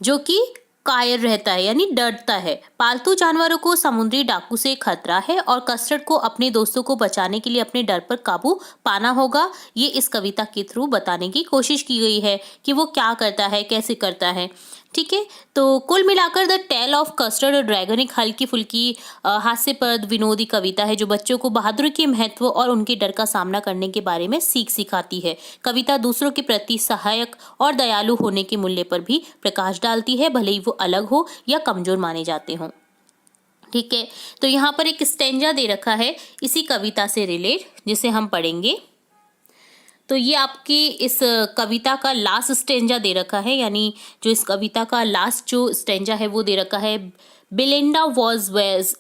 जो कि कायर रहता है यानी डरता है। पालतू जानवरों को समुद्री डाकू से खतरा है और कस्टर्ड को अपने दोस्तों को बचाने के लिए अपने डर पर काबू पाना होगा। ये इस कविता के थ्रू बताने की कोशिश की गई है कि वो क्या करता है, कैसे करता है। ठीक है। तो कुल मिलाकर द टेल ऑफ कस्टर्ड और ड्रैगन एक हल्की फुल्की हास्यप्रद विनोदी कविता है जो बच्चों को बहादुरी के महत्व और उनके डर का सामना करने के बारे में सीख सिखाती है। कविता दूसरों के प्रति सहायक और दयालु होने के मूल्य पर भी प्रकाश डालती है, भले ही वो अलग हो या कमजोर माने जाते हों। ठीक है, तो यहाँ पर एक स्टेंजा दे रखा है इसी कविता से रिलेट, जिसे हम पढ़ेंगे। तो ये आपकी इस कविता का लास्ट स्टेंजा दे रखा है, यानी जो इस कविता का लास्ट जो स्टेंजा है वो दे रखा है। Belinda was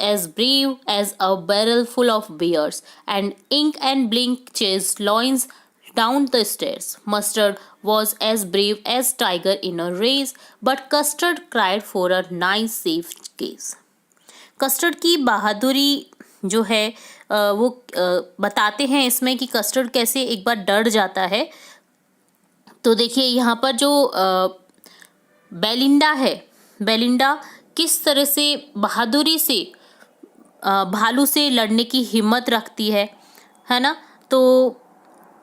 as brave as a barrel full of bears, and ink and blink chased loins down the stairs. Mustard was as brave as tiger in a race, but Custard cried for a nice safe case. Custard की बहादुरी जो है वो बताते हैं इसमें कि कस्टर्ड कैसे एक बार डर जाता है। तो देखिए यहाँ पर जो बेलिंडा है, बेलिंडा किस तरह से बहादुरी से भालू से लड़ने की हिम्मत रखती है ना। तो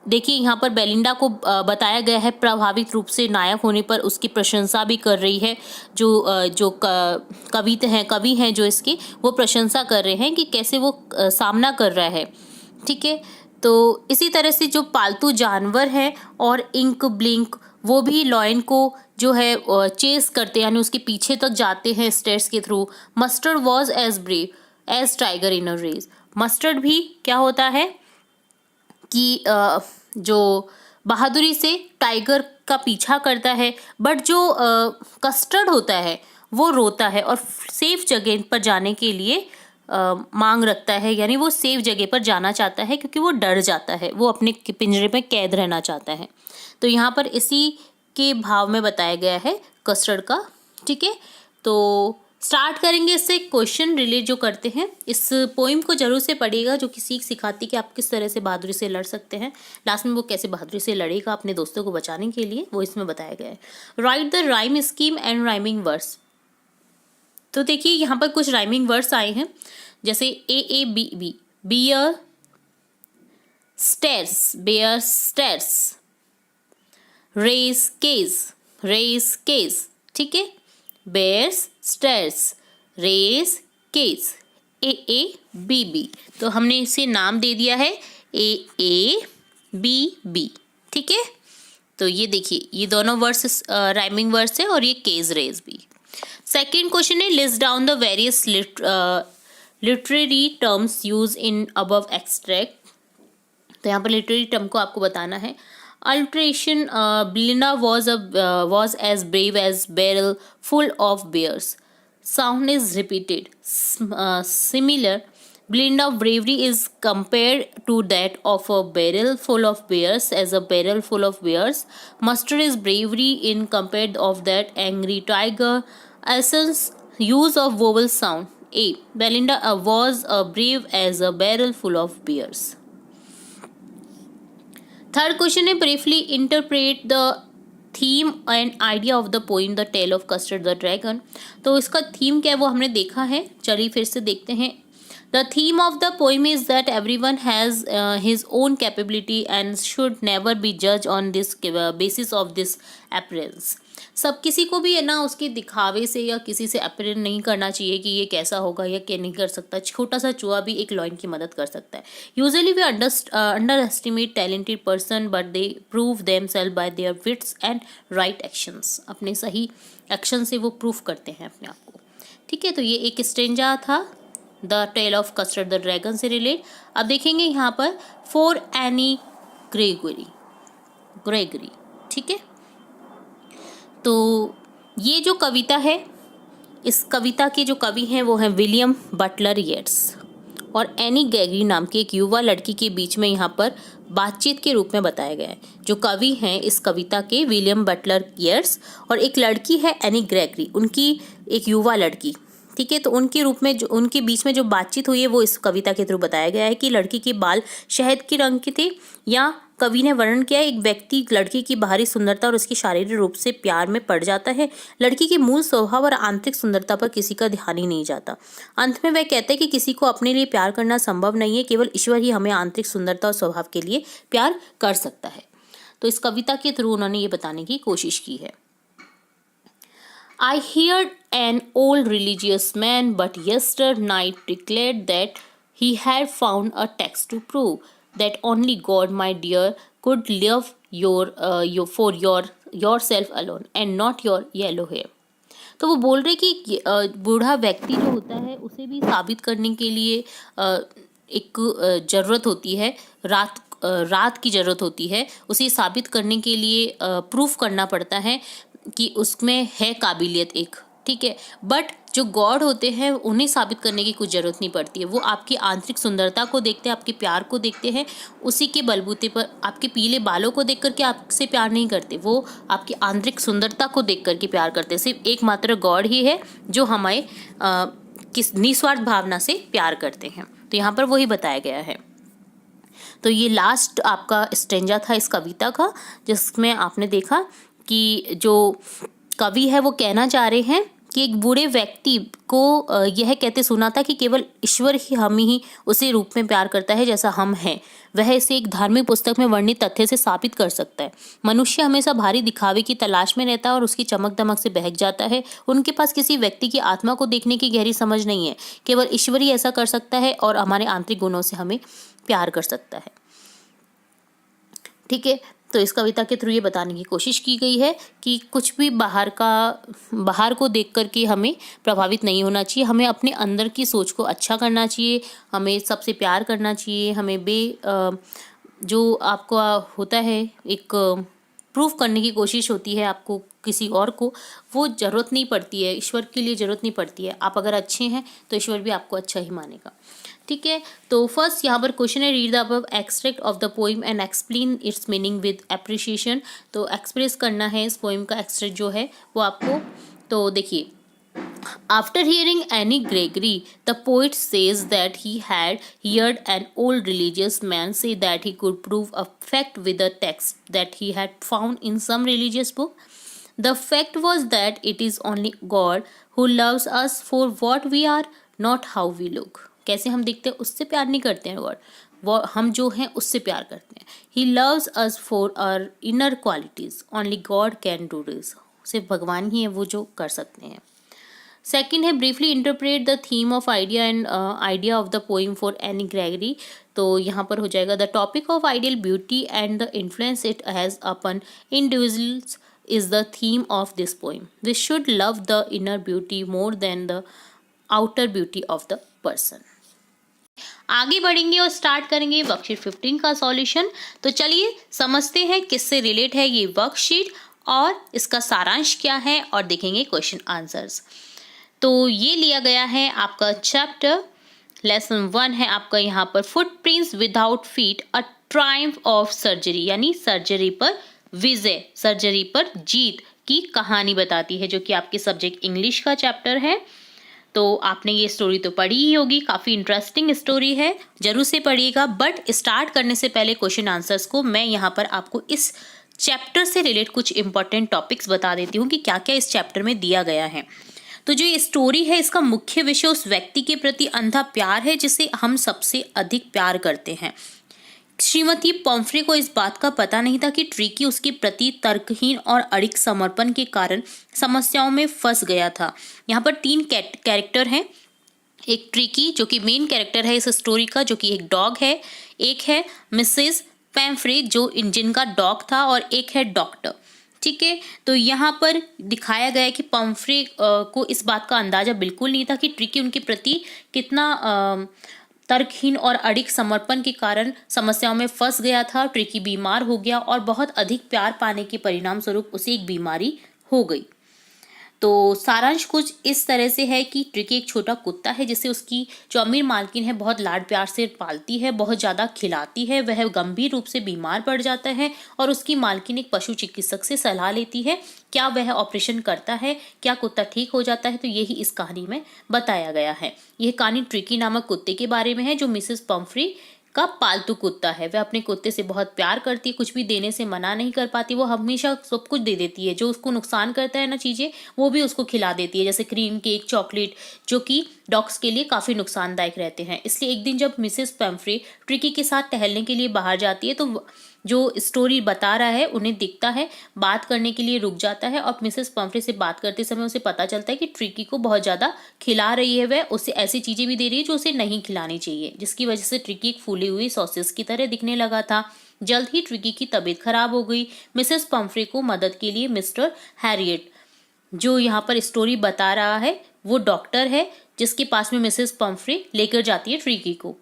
देखिए यहाँ पर बेलिंडा को बताया गया है प्रभावित रूप से नायक होने पर उसकी प्रशंसा भी कर रही है। जो कवि हैं जो इसकी वो प्रशंसा कर रहे हैं कि कैसे वो सामना कर रहा है। ठीक है, तो इसी तरह से जो पालतू जानवर हैं और इंक ब्लिंक वो भी लॉयन को जो है चेस करते हैं, यानी उसके पीछे तक जाते हैं स्टेयर्स के through. Mustard was as brave as tiger in a race. Mustard भी क्या होता है कि जो बहादुरी से टाइगर का पीछा करता है, बट जो कस्टर्ड होता है वो रोता है और सेफ जगह पर जाने के लिए मांग रखता है, यानी वो सेफ जगह पर जाना चाहता है क्योंकि वो डर जाता है, वो अपने पिंजरे में कैद रहना चाहता है। तो यहाँ पर इसी के भाव में बताया गया है कस्टर्ड का। ठीक है, तो स्टार्ट करेंगे इससे क्वेश्चन रिलेट जो करते हैं। इस पोइम को जरूर से पढ़िएगा जो कि सीख सिखाती कि आप किस तरह से बहादुरी से लड़ सकते हैं। लास्ट में वो कैसे बहादुरी से लड़ेगा अपने दोस्तों को बचाने के लिए, वो इसमें बताया गया है। Right the rhyme scheme and rhyming words. तो देखिए यहाँ पर कुछ राइमिंग वर्ड्स आए हैं, जैसे A B B, bear stairs, race case. ठीक है, bears stairs, race case, A B B. तो हमने इसे नाम दे दिया है ए बी बी। ठीक है, तो ये देखिए ये दोनों वर्ड्स राइमिंग वर्ड्स है और ये केस रेस भी। सेकेंड क्वेश्चन है list down the various literary terms use in above extract. तो यहाँ पर लिटरेरी टर्म को आपको बताना है। Alteration, Belinda was as brave as barrel full of bears. Sound is repeated. Similar, Belinda's bravery is compared to that of a barrel full of bears as a barrel full of bears. Mustard is bravery in compared of that angry tiger. Essence, use of vowel sound. A. Belinda was brave as a barrel full of bears. Third question है briefly interpret the theme and idea of the poem the tale of custard the dragon. तो इसका थीम क्या है वो हमने देखा है, चलिए फिर से देखते हैं। The theme of the poem is that everyone has his own capability and should never be जज on this basis of this appearance. सब किसी को भी है ना उसके दिखावे से या किसी से अपीयर नहीं करना चाहिए कि ये कैसा होगा या क्या नहीं कर सकता। छोटा सा चूहा भी एक लॉयन की मदद कर सकता है। Usually we underestimate talented person but they prove themselves by their wits and right actions. अपने सही एक्शन से वो प्रूव करते हैं अपने आप को। ठीक है, तो ये एक स्टेंजा था the tale of custard the dragon से रिलेट। अब देखेंगे यहाँ पर फॉर एनी ग्रेगरी। ठीक है, तो ये जो कविता है इस कविता के जो कवि हैं वो हैं विलियम बटलर येट्स और एनी ग्रेगरी नाम की एक युवा लड़की के बीच में यहाँ पर बातचीत के रूप में बताया गया है। जो कवि हैं इस कविता के विलियम बटलर येट्स और एक लड़की है एनी ग्रेगरी, उनकी एक युवा लड़की। ठीक है, तो उनके रूप में जो उनके बीच में जो बातचीत हुई है वो इस कविता के थ्रू बताया गया है कि लड़की के बाल शहद के रंग के थे, या कवि ने वर्णन किया एक व्यक्ति लड़की की बाहरी सुंदरता और उसकी शारीरिक रूप से प्यार में पड़ जाता है, लड़की के मूल स्वभाव और आंतरिक सुंदरता पर किसी का ध्यान ही नहीं जाता। अंत में वह कहता है कि किसी को अपने लिए प्यार करना संभव नहीं है, केवल ईश्वर ही हमें आंतरिक सुंदरता और स्वभाव के लिए प्यार कर सकता है। तो इस कविता के थ्रू उन्होंने ये बताने की कोशिश की है। I heard an old religious man but yesterday night declared that he had found a text to prove that only God, my dear, could love for yourself alone and not your yellow hair. तो वो बोल रहे कि बूढ़ा व्यक्ति जो होता है उसे भी साबित करने के लिए एक ज़रूरत होती है, रात की ज़रूरत होती है, उसे साबित करने के लिए प्रूफ करना पड़ता है कि उसमें है काबिलियत एक, ठीक है। बट जो गॉड होते हैं उन्हें साबित करने की कुछ ज़रूरत नहीं पड़ती है। वो आपकी आंतरिक सुंदरता को देखते हैं, आपके प्यार को देखते हैं, उसी के बलबूते पर आपके पीले बालों को देख करके आपसे प्यार नहीं करते, वो आपकी आंतरिक सुंदरता को देख करके प्यार करते हैं। सिर्फ एकमात्र गॉड ही है जो हमें किस निस्वार्थ भावना से प्यार करते हैं। तो यहाँ पर वही बताया गया है। तो ये लास्ट आपका स्टेंजा था इस कविता का, जिसमें आपने देखा कि जो कवि है वो कहना चाह रहे हैं कि एक बूढ़े व्यक्ति को यह कहते सुना था कि केवल ईश्वर ही हम ही उसी रूप में प्यार करता है जैसा हम हैं। वह इसे एक धार्मिक पुस्तक में वर्णित तथ्य से साबित कर सकता है। मनुष्य हमेशा भारी दिखावे की तलाश में रहता है और उसकी चमक दमक से बहक जाता है। उनके पास किसी व्यक्ति की आत्मा को देखने की गहरी समझ नहीं है। केवल ईश्वर ही ऐसा कर सकता है और हमारे आंतरिक गुणों से हमें प्यार कर सकता है, ठीक है। तो इस कविता के थ्रू ये बताने की कोशिश की गई है कि कुछ भी बाहर को देख करके हमें प्रभावित नहीं होना चाहिए। हमें अपने अंदर की सोच को अच्छा करना चाहिए, हमें सबसे प्यार करना चाहिए। हमें जो आपको होता है एक प्रूफ करने की कोशिश होती है आपको किसी और को, वो ज़रूरत नहीं पड़ती है, ईश्वर के लिए ज़रूरत नहीं पड़ती है। आप अगर अच्छे हैं तो ईश्वर भी आपको अच्छा ही मानेगा, ठीक है। तो फर्स्ट यहाँ पर क्वेश्चन है, read the above extract of the poem and explain its meaning with appreciation. तो एक्सप्रेस करना है इस पोइम का एक्सट्रैक्ट जो है वो आपको। तो देखिए, after hearing Anne Gregory the poet says that he had heard an old religious man से that he could prove a fact with a text that he had found in some religious book. The fact was that it is only God who loves us for what we are, not how we look. कैसे हम दिखते हैं उससे प्यार नहीं करते हैं गॉड, वो हम जो हैं उससे प्यार करते हैं। He loves us for our inner qualities. Only God can do this. सिर्फ भगवान ही है वो जो कर सकते हैं। सेकेंड है, briefly interpret the theme of idea and idea of the poem for any Gregory. तो यहाँ पर हो जाएगा, the topic of ideal beauty and the influence it has upon individuals is the theme of this poem. We should love the inner beauty more than the outer beauty of the person. आगे बढ़ेंगे और स्टार्ट करेंगे वर्कशीट 15 का सॉल्यूशन। तो चलिए समझते हैं किससे रिलेट है ये वर्कशीट और इसका सारांश क्या है, और देखेंगे क्वेश्चन आंसर्स। तो ये लिया गया है आपका चैप्टर लेसन 1 है आपका यहाँ पर, footprints without feet a Triumph of surgery, यानी सर्जरी पर विजय, सर्जरी पर जीत की कहानी बताती है, जो कि आपके सब्जेक्ट इंग्लिश का चैप्टर है। तो आपने ये स्टोरी तो पढ़ी ही होगी, काफ़ी इंटरेस्टिंग स्टोरी है, जरूर से पढ़िएगा। बट स्टार्ट करने से पहले क्वेश्चन आंसर्स को मैं यहाँ पर आपको इस चैप्टर से रिलेट कुछ इंपॉर्टेंट टॉपिक्स बता देती हूँ कि क्या क्या इस चैप्टर में दिया गया है। तो जो ये स्टोरी है इसका मुख्य विषय उस व्यक्ति के प्रति अंधा प्यार है जिसे हम सबसे अधिक प्यार करते हैं। श्रीमती पॉम्फ्रे को इस बात का पता नहीं था कि ट्रिकी उसके प्रति तर्कहीन और अड़िग समर्पण के कारण समस्याओं में फंस गया था। यहाँ पर 3 कैरेक्टर हैं, एक ट्रिकी जो कि मेन कैरेक्टर है इस स्टोरी का, जो कि एक डॉग है, एक है मिसेस पॉम्फ्रे जो जिनका डॉग था, और एक है डॉक्टर, ठीक है। तो यहाँ पर दिखाया गया है कि पॉम्फ्रे को इस बात का अंदाजा बिल्कुल नहीं था कि ट्रिकी उनके प्रति कितना तर्कहीन और अड़िग समर्पण के कारण समस्याओं में फंस गया था। ट्रिकी बीमार हो गया और बहुत अधिक प्यार पाने के परिणाम स्वरूप उसे एक बीमारी हो गई। तो सारांश कुछ इस तरह से है कि ट्रिकी एक छोटा कुत्ता है जिसे उसकी जो अमीर मालकिन है बहुत लाड प्यार से पालती है, बहुत ज़्यादा खिलाती है। वह गंभीर रूप से बीमार पड़ जाता है और उसकी मालकिन एक पशु चिकित्सक से सलाह लेती है, क्या वह ऑपरेशन करता है, क्या कुत्ता ठीक हो जाता है। तो यही इस कहानी में बताया गया है। यह कहानी ट्रिकी नामक कुत्ते के बारे में है जो मिसेस पॉम्फ्रे का पालतू कुत्ता है। वह अपने कुत्ते से बहुत प्यार करती है, कुछ भी देने से मना नहीं कर पाती, वो हमेशा सब कुछ दे देती है। जो उसको नुकसान करता है ना चीज़ें, वो भी उसको खिला देती है, जैसे क्रीम केक, चॉकलेट, जो कि डॉग्स के लिए काफ़ी नुकसानदायक रहते हैं। इसलिए एक दिन जब मिसेस पॉम्फ्रे ट्रिकी के साथ टहलने के लिए बाहर जाती है तो जो स्टोरी बता रहा है उन्हें दिखता है, बात करने के लिए रुक जाता है और मिसेस पम्फ्रे से बात करते समय उसे पता चलता है कि ट्रिकी को बहुत ज़्यादा खिला रही है, वह उसे ऐसी चीज़ें भी दे रही है जो उसे नहीं खिलानी चाहिए, जिसकी वजह से ट्रिकी एक फूली हुई सॉसेस की तरह दिखने लगा था। जल्द ही ट्रिकी की तबीयत खराब हो गई। मिसेस पम्फ्रे को मदद के लिए मिस्टर हैरियट, जो यहाँ पर स्टोरी बता रहा है, वो डॉक्टर है जिसके पास में मिसेस पम्फ्रे लेकर जाती है ट्रिकी को।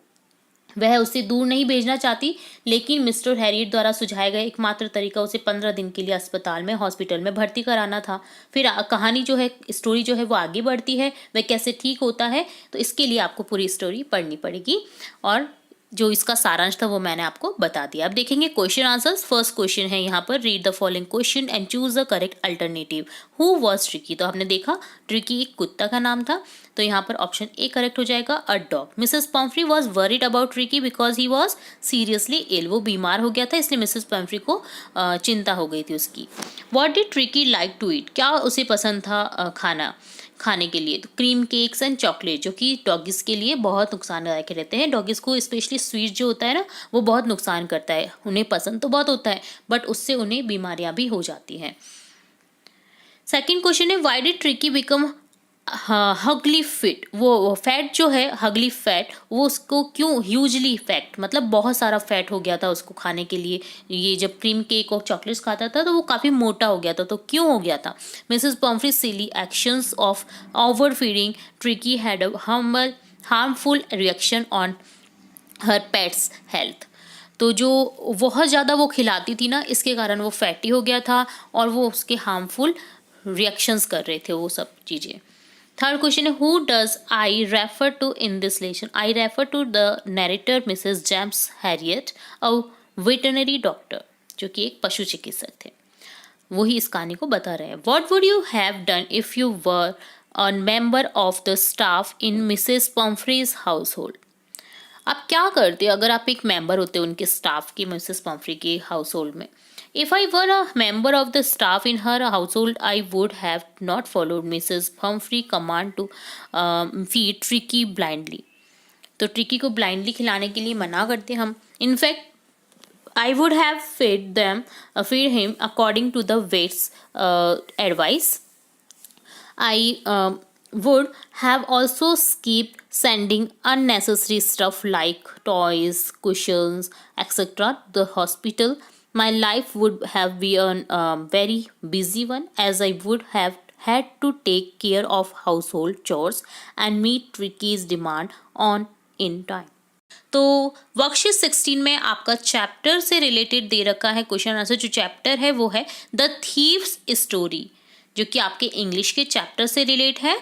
वह उसे दूर नहीं भेजना चाहती, लेकिन मिस्टर हैरियट द्वारा सुझाया गया एकमात्र तरीका उसे 15 दिन के लिए अस्पताल में, हॉस्पिटल में भर्ती कराना था। फिर कहानी जो है, स्टोरी जो है वो आगे बढ़ती है, वह कैसे ठीक होता है, तो इसके लिए आपको पूरी स्टोरी पढ़नी पड़ेगी और जो इसका सारांश था वो मैंने आपको बता दिया। अब देखेंगे क्वेश्चन आंसर्स। फर्स्ट क्वेश्चन है यहाँ पर, read the following question and choose the correct alternative. Who was tricky? तो हमने देखा ट्रिकी एक कुत्ता का नाम था, तो यहाँ पर ऑप्शन ए करेक्ट हो जाएगा, a dog. Mrs Pumphrey was worried about Tricki because he was seriously ill, वो बीमार हो गया था इसलिए मिसेस पम्फ्री को चिंता हो गई थी उसकी। What did Tricki like to eat? क्या उसे पसंद था खाने के लिए? तो क्रीम केक्स एंड चॉकलेट, जो कि डॉगिस के लिए बहुत नुकसानदायक रहते हैं। डॉगिस को स्पेशली स्वीट जो होता है ना, वो बहुत नुकसान करता है। उन्हें पसंद तो बहुत होता है बट उससे उन्हें बीमारियां भी हो जाती हैं। सेकंड क्वेश्चन है, why did tricky become Hooghly fit? वो फैट जो है, हगली फैट, वो उसको क्यों, ह्यूजली फैट मतलब बहुत सारा फैट हो गया था उसको खाने के लिए। ये जब क्रीम केक और चॉकलेट्स खाता था तो वो काफ़ी मोटा हो गया था, तो क्यों हो गया था? Mrs Pomfrey silly actions of over feeding tricky had a harmful reaction on her pets health. तो जो बहुत ज़्यादा वो खिलाती थी ना, इसके कारण वो फैटी हो गया था और वो उसके हार्मफुल रिएक्शंस कर रहे थे वो सब चीज़ें। थर्ड क्वेश्चन है, who does I refer to in this lesson? I refer to the narrator Mrs James Herriot, a veterinary doctor, जो कि एक पशु चिकित्सक थे, वही इस कहानी को बता रहे हैं। What would you have done if you were a member of the staff in Mrs Pumphrey's household? आप क्या करते अगर आप एक मेंबर होते उनके स्टाफ की, मिसेस पम्फ्री के हाउस होल्ड में? If I were a member of the staff in her household, I would have not followed Mrs. Pumphrey command to feed Tricky blindly. तो ट्रिकी को ब्लाइंडली खिलाने के लिए मना करते हम। In fact I would have feed him according to the vet's advice. I would have also skipped sending unnecessary stuff like toys, cushions, etc. the hospital. My life would have been a very busy one, as I would have had to take care of household chores and meet Tricky's demand on in time. तो वर्कशीट 16 में आपका चैप्टर से रिलेटेड दे रखा है क्वेश्चन आंसर। जो चैप्टर है वो है द थीव्स स्टोरी, जो कि आपके इंग्लिश के चैप्टर से रिलेट है।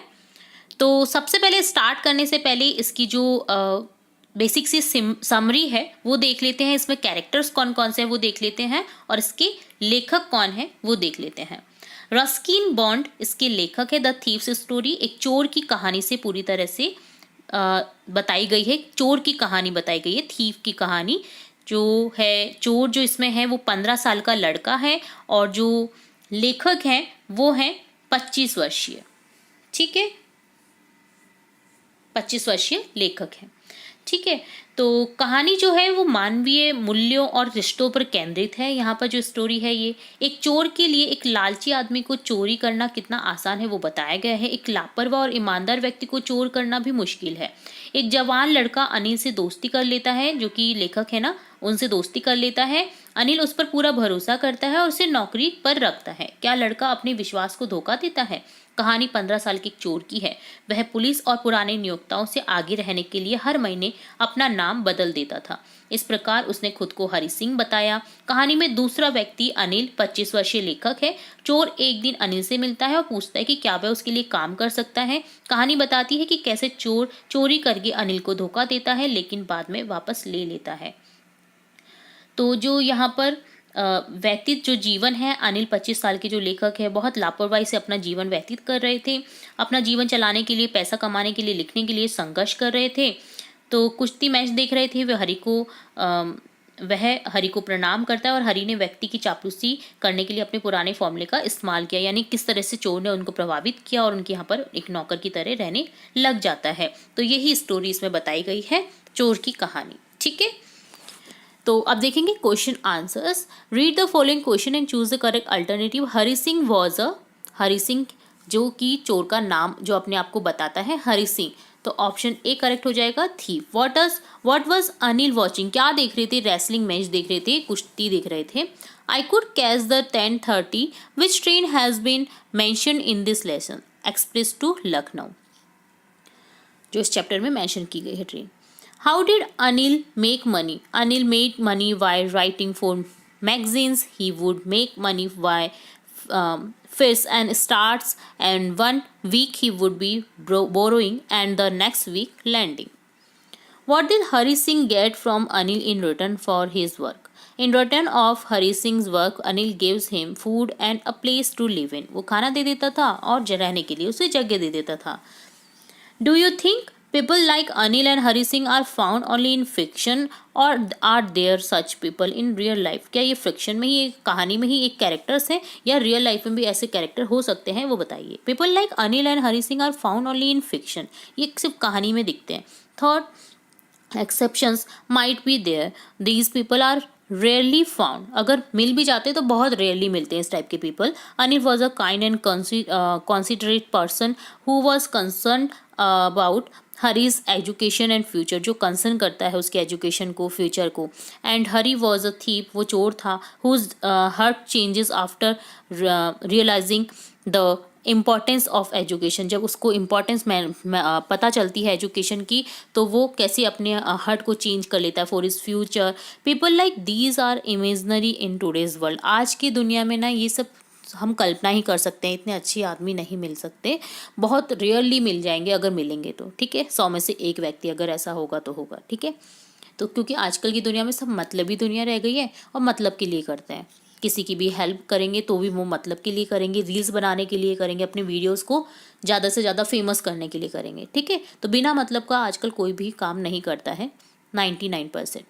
तो सबसे पहले स्टार्ट करने से पहले इसकी जो बेसिक सी समरी है वो देख लेते हैं। इसमें कैरेक्टर्स कौन कौन से हैं वो देख लेते हैं और इसके लेखक कौन है वो देख लेते हैं। रस्किन बॉन्ड इसके लेखक है। द थीव्स स्टोरी एक चोर की कहानी से पूरी तरह से बताई गई है। चोर की कहानी बताई गई है, थीव की कहानी जो है। चोर जो इसमें है वो 15 साल का लड़का है और जो लेखक हैं वो हैं 25 वर्षीय। ठीक है, 25 वर्षीय लेखक हैं। ठीक है, तो कहानी जो है वो मानवीय मूल्यों और रिश्तों पर केंद्रित है। यहाँ पर जो स्टोरी है ये एक चोर के लिए, एक लालची आदमी को चोरी करना कितना आसान है वो बताया गया है। एक लापरवाह और ईमानदार व्यक्ति को चोर करना भी मुश्किल है। एक जवान लड़का अनिल से दोस्ती कर लेता है, जो कि लेखक है ना, उनसे दोस्ती कर लेता है। अनिल उस पर पूरा भरोसा करता है और उसे नौकरी पर रखता है। क्या लड़का अपने विश्वास को धोखा देता है? कहानी 15 साल के एक चोर की है। वह पुलिस और पुराने नियोक्ताओं से आगे रहने के लिए हर महीने अपना नाम बदल देता था। इस प्रकार उसने खुद को हरि सिंह बताया। कहानी में दूसरा व्यक्ति अनिल 25 वर्षीय लेखक है। चोर एक दिन अनिल से मिलता है और पूछता है कि क्या वह उसके लिए काम कर सकता है। कहानी बताती है कि कैसे चोर चोरी करके अनिल को धोखा देता है लेकिन बाद में वापस ले लेता है। तो जो यहाँ पर व्यतीत जो जीवन है, अनिल 25 साल के जो लेखक है बहुत लापरवाही से अपना जीवन व्यतीत कर रहे थे। अपना जीवन चलाने के लिए, पैसा कमाने के लिए, लिखने के लिए संघर्ष कर रहे थे। तो कुश्ती मैच देख रहे थे। वह हरि को प्रणाम करता है और हरि ने व्यक्ति की चापलूसी करने के लिए अपने पुराने फॉर्मूले का इस्तेमाल किया, यानी किस तरह से चोर ने उनको प्रभावित किया और उनके यहाँ पर एक नौकर की तरह रहने लग जाता है। तो यही स्टोरी इसमें बताई गई है, चोर की कहानी। ठीक है, तो अब देखेंगे question answers. Read the following question and choose the correct alternative. Hari Singh was a, Hari Singh जो कि चोर का नाम जो अपने आप को बताता है, हरि सिंह, तो ऑप्शन ए करेक्ट हो जाएगा, thief. What was Anil watching, क्या देख रहे थे, रेसलिंग मैच देख रहे थे, कुश्ती देख रहे थे। I could catch the 10:30 which train has been mention in this lesson, express to Lucknow, जो इस चैप्टर में मेंशन की गई है train. How did Anil make money, Anil made money by writing for magazines, he would make money by fish and starts, and 1 week he would be borrowing and the next week lending. What did Hari Singh get from Anil in return for his work? In return of Hari Singh's work, Anil gives him food and a place to live in. वो खाना दे देता था और रहने के लिए उसे जगह दे देता था। Do you think people like Anil and Hari Singh are found only in fiction or are there such people in real life? क्या ये फिक्शन में ही, एक कहानी में ही एक कैरेक्टर्स हैं या रियल लाइफ में भी ऐसे कैरेक्टर हो सकते हैं, वो बताइए। People like Anil and Hari Singh are found only in fiction, ये सिर्फ कहानी में दिखते हैं। Third, exceptions might be there, these people are rarely found, अगर मिल भी जाते तो बहुत रेयरली मिलते हैं इस टाइप के people. Anil was a kind and considerate person who was concerned about Hari's education and future, जो कंसर्न करता है उसके एजुकेशन को, फ्यूचर को। And Hari was a thief, वो चोर था, whose heart changes after realising the importance of education, जब उसको इम्पॉर्टेंस पता चलती है एजुकेशन की, तो वो कैसे अपने हार्ट को चेंज कर लेता है for his future. People like these are imaginary in today's world, आज की दुनिया में ना ये सब हम कल्पना ही कर सकते हैं, इतने अच्छे आदमी नहीं मिल सकते, बहुत रेयरली मिल जाएंगे, अगर मिलेंगे तो, ठीक है। 100 में से एक व्यक्ति अगर ऐसा होगा तो होगा, ठीक है। तो क्योंकि आजकल की दुनिया में सब मतलबी दुनिया रह गई है और मतलब के लिए करते हैं, किसी की भी हेल्प करेंगे तो भी वो मतलब के लिए करेंगे, रील्स बनाने के लिए करेंगे, अपने वीडियोस को ज़्यादा से ज़्यादा फेमस करने के लिए करेंगे, ठीक है। तो बिना मतलब का आजकल कोई भी काम नहीं करता है 99%।